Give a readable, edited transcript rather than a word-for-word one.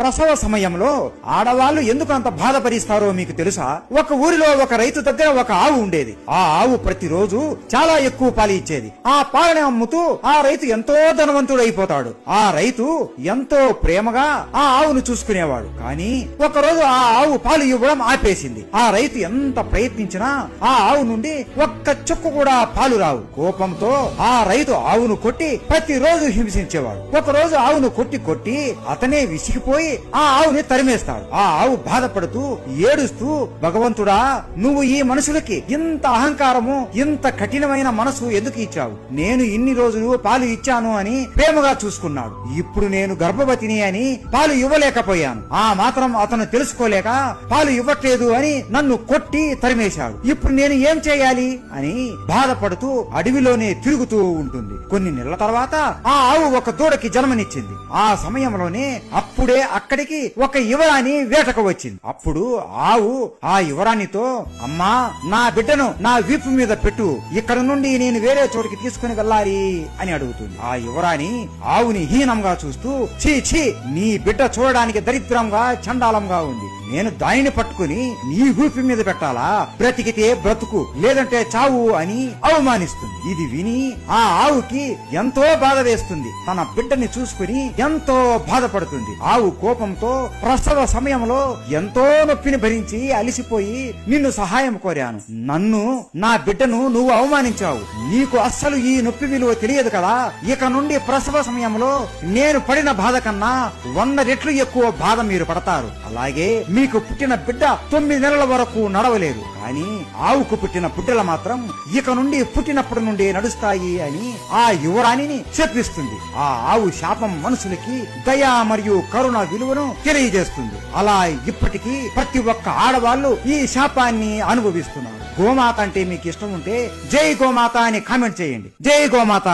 ప్రసవ సమయంలో ఆడవాళ్లు ఎందుకు అంత బాధపరిస్తారో మీకు తెలుసా? ఒక ఊరిలో ఒక రైతు దగ్గర ఒక ఆవు ఉండేది. ఆ ఆవు ప్రతిరోజు చాలా ఎక్కువ పాలు ఇచ్చేది. ఆ పాలని అమ్ముతూ ఆ రైతు ఎంతో ధనవంతుడు అయిపోతాడు. ఆ రైతు ఎంతో ప్రేమగా ఆ ఆవును చూసుకునేవాడు. కానీ ఒకరోజు ఆ ఆవు పాలు ఇవ్వడం ఆపేసింది. ఆ రైతు ఎంత ప్రయత్నించినా ఆ ఆవు నుండి ఒక్క చుక్క కూడా పాలు రావు. కోపంతో ఆ రైతు ఆవును కొట్టి ప్రతిరోజు హింసించేవాడు. ఒకరోజు ఆవును కొట్టి అతనే విసిగిపోయి ఆ ఆవుని తరిమేస్తాడు. ఆ ఆవు బాధపడుతూ ఏడుస్తూ, భగవంతుడా, నువ్వు ఈ మనుషులకి ఇంత అహంకారము, ఇంత కఠినమైన మనసు ఎందుకు ఇచ్చావు? నేను ఇన్ని రోజులు పాలు ఇచ్చాను అని ప్రేమగా చూసుకున్నాడు. ఇప్పుడు నేను గర్భవతిని అని పాలు ఇవ్వలేకపోయాను. ఆ మాత్రం అతను తెలుసుకోలేక పాలు ఇవ్వట్లేదు అని నన్ను కొట్టి తరిమేశాడు. ఇప్పుడు నేను ఏం చేయాలి అని బాధపడుతూ అడవిలోనే తిరుగుతూ ఉంటుంది. కొన్ని నెలల తర్వాత ఆ ఆవు ఒక దూడకి జన్మనిచ్చింది. ఆ సమయంలోనే అప్పుడే అక్కడికి ఒక యువరాణి వేటకు వచ్చింది. అప్పుడు ఆవు ఆ యువరాణితో, అమ్మా, నా బిడ్డను నా వీపు మీద పెట్టు, ఇక్కడ నుండి నేను వేరే చోటికి తీసుకుని వెళ్ళాలి అని అడుగుతుంది. ఆ యువరాణి ఆవుని హీనంగా చూస్తూ, ఛీ ఛీ, నీ బిడ్డ చూడడానికి దరిద్రంగా చండాలంగా ఉంది. నేను దానిని పట్టుకుని నీ వీపు మీద పెట్టాలా? బ్రతికితే బ్రతుకు, లేదంటే చావు అని అవమానిస్తుంది. ఇది విని ఆ ఆవుకి ఎంతో బాధ వేస్తుంది. తన బిడ్డని చూసుకుని ఎంతో బాధపడుతుంది. ఆవు కోపంతో ప్రసవ సమయంలో ఎంతో నొప్పిని భరించి అలిసిపోయి నిన్ను సహాయం కోరాను. నన్ను, నా బిడ్డను నువ్వు అవమానించావు. నీకు అస్సలు ఈ నొప్పి విలువ తెలియదు కదా. ఇక నుండి ప్రసవ సమయంలో నేను పడిన బాధ కన్నా 100 రెట్లు ఎక్కువ బాధ మీరు పడతారు. అలాగే మీకు పుట్టిన బిడ్డ 9 నెలల వరకు నడవలేదు. కానీ ఆవుకు పుట్టిన బిడ్డలు మాత్రం ఇక నుండి పుట్టినప్పటి నుండి నడుస్తాయి అని ఆ యువరాణిని చెప్పిస్తుంది. ఆ ఆవు శాపం మనుషులకి దయ మరియు కరుణ విలువను తెలియజేస్తుంది. అలా ఇప్పటికీ ప్రతి ఒక్క ఆడవాళ్ళు ఈ శాపాన్ని అనుభవిస్తున్నారు. గోమాత అంటే మీకు ఇష్టం ఉంటే జై గోమాత అని కామెంట్ చేయండి. జై గోమాత.